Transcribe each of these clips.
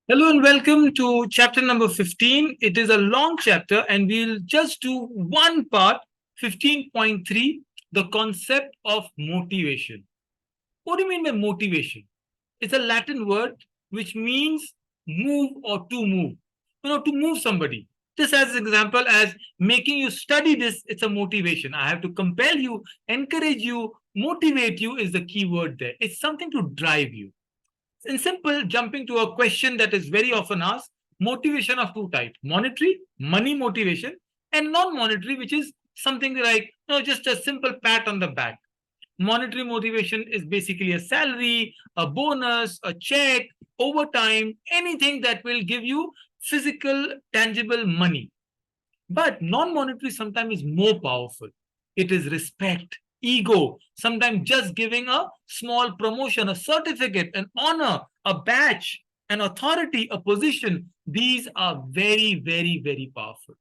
Hello and welcome to chapter number 15. It is a long chapter and we'll just do one part, 15.3, the concept of motivation. What do you mean by motivation? It's a Latin word which means move or to move. To move somebody. Just as an example, as making you study this, it's a motivation. I have to compel you, encourage you, motivate you is the key word there. It's something to drive you. In simple, jumping to a question that is very often asked, motivation of two types: monetary, money motivation, and non-monetary, which is something like just a simple pat on the back. Monetary motivation is basically a salary, a bonus, a check, overtime, anything that will give you physical, tangible money. But non-monetary sometimes is more powerful. It is respect, ego, sometimes just giving a small promotion, a certificate, an honor, a badge, an authority, a position. These are very, very, very powerful.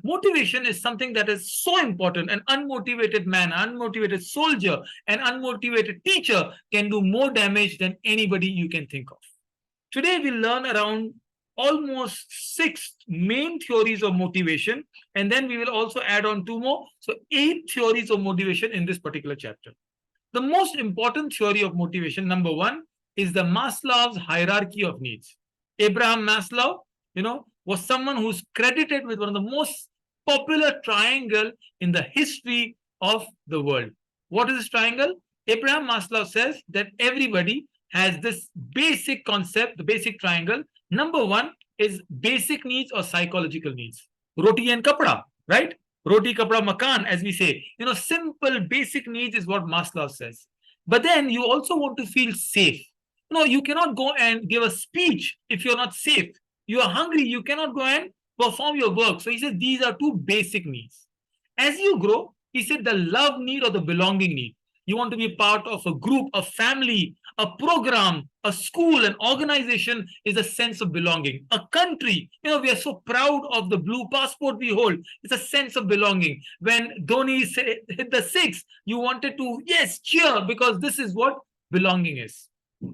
Motivation is something that is so important. An unmotivated man, an unmotivated soldier, an unmotivated teacher can do more damage than anybody you can think of. Today, we learn around almost six main theories of motivation, and then we will also add on two more. So, eight theories of motivation in this particular chapter. The most important theory of motivation, number one, is the Maslow's hierarchy of needs. Abraham Maslow, was someone who's credited with one of the most popular triangle in the history of the world. What is this triangle? Abraham Maslow says that everybody has this basic concept, the basic triangle. Number one is basic needs or psychological needs. Roti and kapda, right? Roti, kapda, makan, as we say. Simple basic needs is what Maslow says. But then you also want to feel safe. No, you cannot go and give a speech if you're not safe. You are hungry, you cannot go and perform your work. So he says these are two basic needs. As you grow, he said the love need or the belonging need. You want to be part of a group, a family, a program, a school, an organization is a sense of belonging. A country, we are so proud of the blue passport we hold. It's a sense of belonging. When Dhoni hit the six, you wanted to, yes, cheer because this is what belonging is.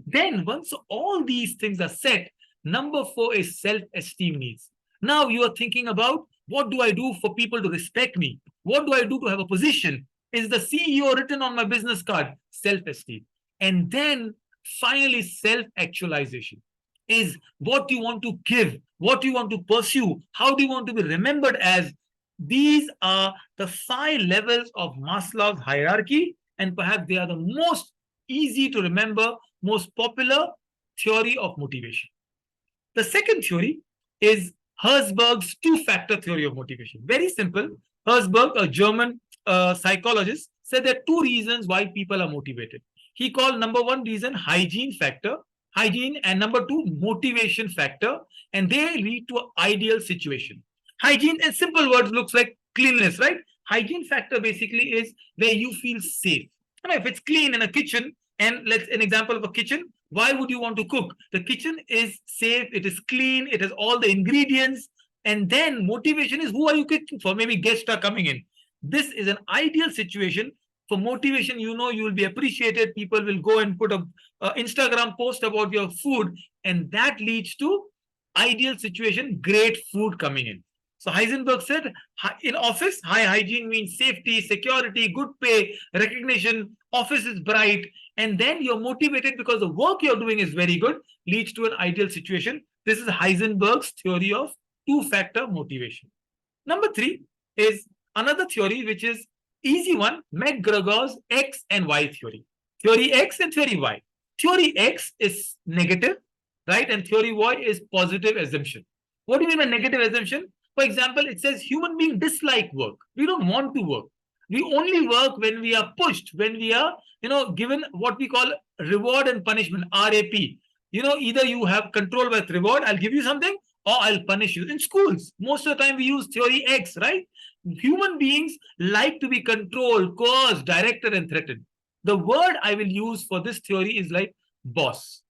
Then, once all these things are set, number four is self esteem needs. Now you are thinking about what do I do for people to respect me? What do I do to have a position? Is the CEO written on my business card? Self esteem. And then finally, self actualization is what you want to give, what you want to pursue, how do you want to be remembered as. These are the five levels of Maslow's hierarchy, and perhaps they are the most easy to remember, most popular theory of motivation. The second theory is Herzberg's two-factor theory of motivation. Very simple. Herzberg, a German psychologist, said there are two reasons why people are motivated. He called number one reason hygiene factor, hygiene, and number two motivation factor, and they lead to an ideal situation. Hygiene, in simple words, looks like cleanliness, right? Hygiene factor basically is where you feel safe. If it's clean in a kitchen, and let's an example of a kitchen, why would you want to cook? The kitchen is safe, it is clean, it has all the ingredients, and then motivation is who are you cooking for? Maybe guests are coming in. This is an ideal situation for motivation. You will be appreciated. People will go and put a Instagram post about your food, and that leads to ideal situation, great food coming in. So Heisenberg said, in office, high hygiene means safety, security, good pay, recognition, office is bright, and then you're motivated because the work you're doing is very good, leads to an ideal situation. This is Heisenberg's theory of two-factor motivation. Number three is another theory, which is easy one, McGregor's X and Y theory. Theory X and theory Y. Theory X is negative, right? And theory Y is positive assumption. What do you mean by negative assumption? For example, it says human beings dislike work. We don't want to work. We only work when we are pushed, when we are, given what we call reward and punishment, RAP. Either you have control with reward, I'll give you something, or I'll punish you. In schools, most of the time we use theory X, right? Human beings like to be controlled, coerced, directed, and threatened. The word I will use for this theory is like boss.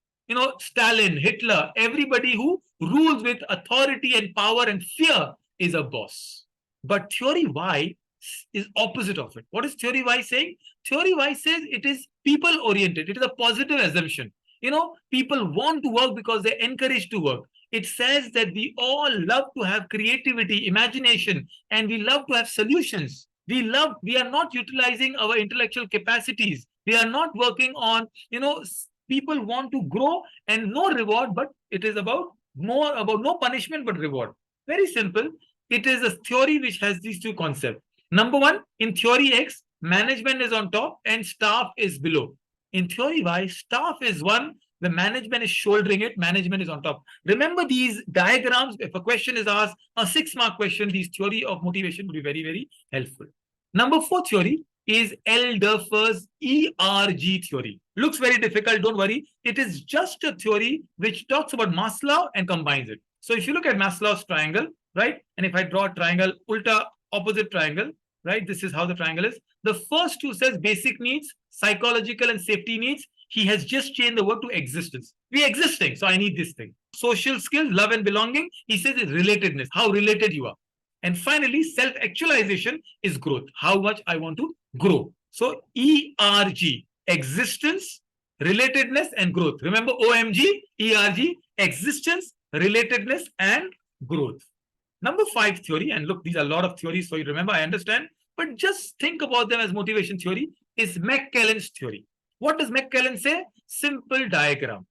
Stalin, Hitler, everybody who rules with authority and power and fear is a boss. But theory Y is opposite of it. What is theory Y saying? Theory Y says it is people oriented. It is a positive assumption. People want to work because they're encouraged to work. It says that we all love to have creativity, imagination, and we love to have solutions. We are not utilizing our intellectual capacities. We are not working on, people want to grow and no reward, but it is about more about no punishment but reward. Very simple. It is a theory which has these two concepts. Number one, in theory X, management is on top and staff is below. In theory Y, staff is one, the management is shouldering it, management is on top. Remember these diagrams. If a question is asked, a 6-mark question, these theory of motivation will be very, very helpful. Number 4 theory is Eldorfer's ERG theory. Looks very difficult, don't worry. It is just a theory which talks about Maslow and combines it. So if you look at Maslow's triangle, right? And if I draw a triangle, ulta opposite triangle, right? This is how the triangle is. The first two says basic needs, psychological and safety needs. He has just changed the word to existence. We are existing, so I need this thing. Social skills, love and belonging. He says it's relatedness, how related you are. And finally, self-actualization is growth, how much I want to grow. So ERG, existence, relatedness, and growth. Remember OMG, ERG, existence, relatedness, and growth. Number 5 theory, and look, these are a lot of theories, so you remember, I understand, but just think about them as motivation theory, is McKellen's theory. What does McKellen say? Simple diagram.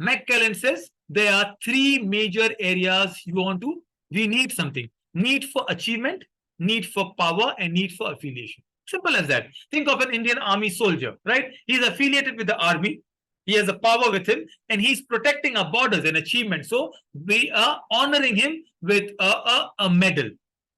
McKellen says there are 3 major areas we need something. Need for achievement, need for power, and need for affiliation. Simple as that. Think of an Indian army soldier, right? He's affiliated with the army. He has a power with him, and he's protecting our borders and achievement. So we are honoring him with a medal.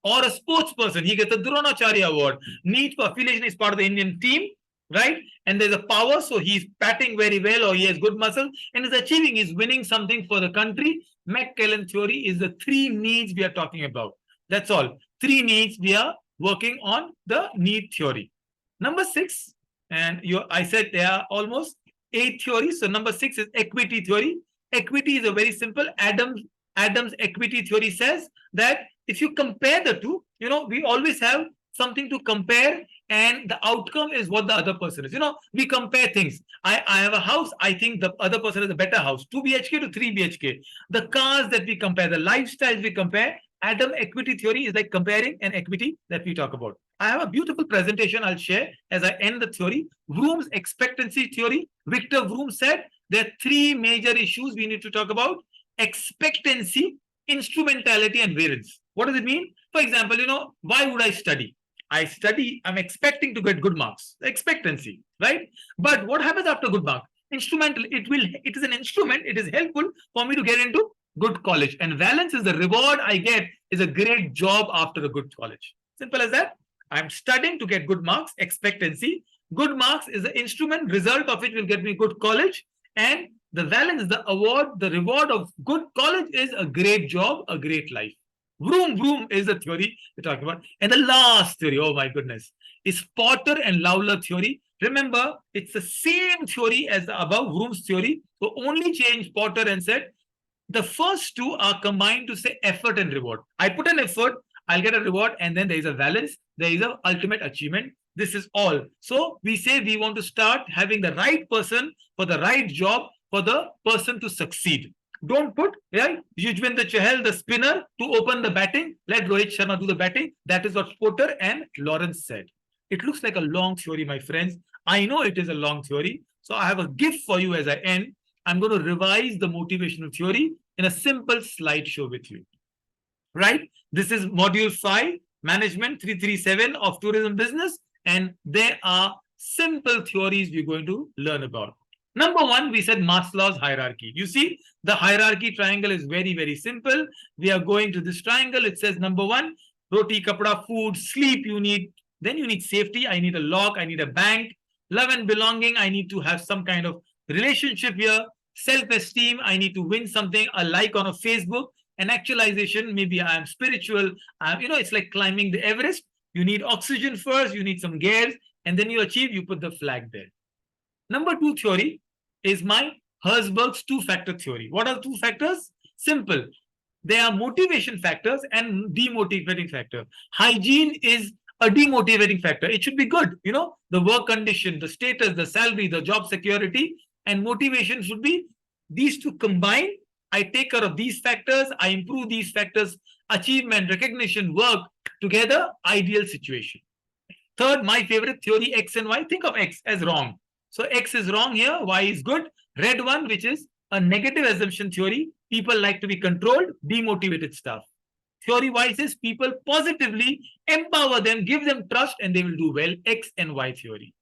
Or a sports person, he gets a Dronacharya award. Need for affiliation is part of the Indian team, right? And there's a power, so he's batting very well, or he has good muscle, and is achieving, he's winning something for the country. McKellen theory is the 3 needs we are talking about. That's all. 3 needs we are working on the need theory. Number 6, and I said there are almost 8 theories. So number 6 is equity theory. Equity is a very simple. Adam's equity theory says that if you compare the two, we always have something to compare, and the outcome is what the other person is. We compare things. I have a house. I think the other person has a better house, 2 BHK to 3 BHK. The cars that we compare, the lifestyles we compare. Adam equity theory is like comparing an equity that we talk about. I have a beautiful presentation I'll share as I end the theory. Vroom's expectancy theory. Victor Vroom said there are 3 major issues we need to talk about: expectancy, instrumentality, and variance. What does it mean? For example, why would I study? I study, I'm expecting to get good marks. Expectancy, right? But what happens after good mark? Instrumental, it is an instrument, it is helpful for me to get into good college. And valence is the reward I get is a great job after a good college. Simple as that. I'm studying to get good marks, expectancy. Good marks is the instrument, result of it will get me good college. And the valence, the award, the reward of good college is a great job, a great life. Vroom is the theory we're talking about. And the last theory, oh my goodness, is Porter and Lawler theory. Remember, it's the same theory as the above, Vroom's theory. So only changed Porter and said, the first 2 are combined to say effort and reward. I put an effort, I'll get a reward, and then there is a valence, there is an ultimate achievement. This is all. So we say we want to start having the right person for the right job for the person to succeed. Don't put, right, Yuzvendra Chahal, the spinner, to open the batting. Let Rohit Sharma do the batting. That is what Porter and Lawrence said. It looks like a long theory, my friends. I know it is a long theory. So I have a gift for you as I end. I'm going to revise the motivational theory in a simple slideshow with you. Right? This is module 5, management 337 of tourism business. And there are simple theories we're going to learn about. Number 1, we said Maslow's hierarchy. You see, the hierarchy triangle is very, very simple. We are going to this triangle. It says number 1, roti, kapda, food, sleep you need. Then you need safety. I need a lock. I need a bank. Love and belonging. I need to have some kind of relationship here. Self-esteem. I need to win something, a like on a Facebook. And actualization, maybe I am spiritual. It's like climbing the Everest. You need oxygen first. You need some gears. And then you achieve, you put the flag there. Number 2 theory is my Herzberg's 2-factor theory. What are 2 factors? Simple. There are motivation factors and demotivating factor. Hygiene is a demotivating factor. It should be good. The work condition, the status, the salary, the job security. and motivation should be these two combined. I take care of these factors, I improve these factors, achievement, recognition, work together, ideal situation. Third, my favorite theory, X and Y. Think of X as wrong. So X is wrong here, Y is good. Red one, which is a negative assumption theory. People like to be controlled, demotivated stuff. Theory Y says people positively empower them, give them trust, and they will do well. X and Y theory.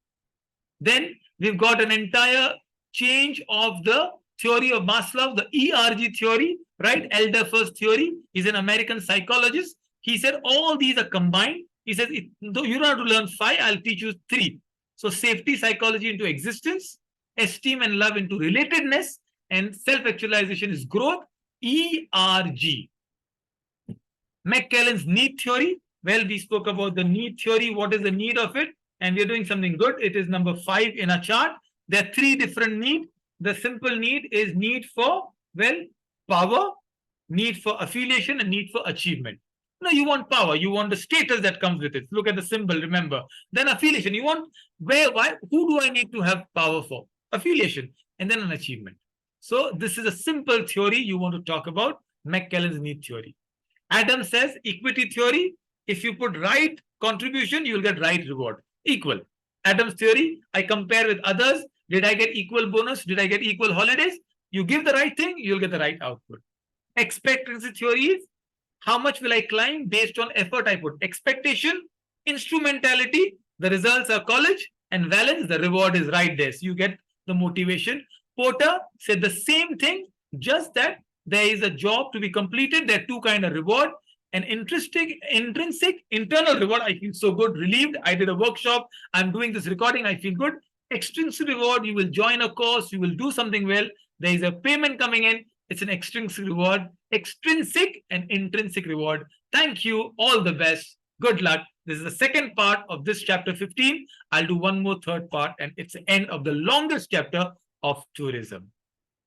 Then we've got an entire change of the theory of Maslow, the ERG theory, right? Elder first theory. He's an American psychologist. He said all these are combined. He says, though you don't have to learn 5, I'll teach you 3. So safety psychology into existence, esteem and love into relatedness, and self-actualization is growth, ERG. McKellen's need theory. Well, we spoke about the need theory. What is the need of it? And we're doing something good. It is number 5 in our chart. There are 3 different needs. The simple need is need for, well, power, need for affiliation, and need for achievement. No, you want power. You want the status that comes with it. Look at the symbol, remember. Then affiliation. You want where, why, who do I need to have power for? Affiliation. And then an achievement. So this is a simple theory you want to talk about. McKellen's need theory. Adam says equity theory. If you put right contribution, you will get right reward. Equal. Adam's theory, I compare with others. Did I get equal bonus? Did I get equal holidays? You give the right thing, you'll get the right output. Expectancy theory is how much will I climb based on effort I put. Expectation, instrumentality, the results are college, and valence, the reward is right there. So you get the motivation. Porter said the same thing, just that there is a job to be completed. There are 2 kinds of reward. An intrinsic, internal reward. I feel so good, relieved. I did a workshop. I'm doing this recording. I feel good. Extrinsic reward. You will join a course. You will do something well. There is a payment coming in. It's an extrinsic reward. Extrinsic and intrinsic reward. Thank you. All the best. Good luck. This is the second part of this chapter 15. I'll do one more third part, and it's the end of the longest chapter of tourism.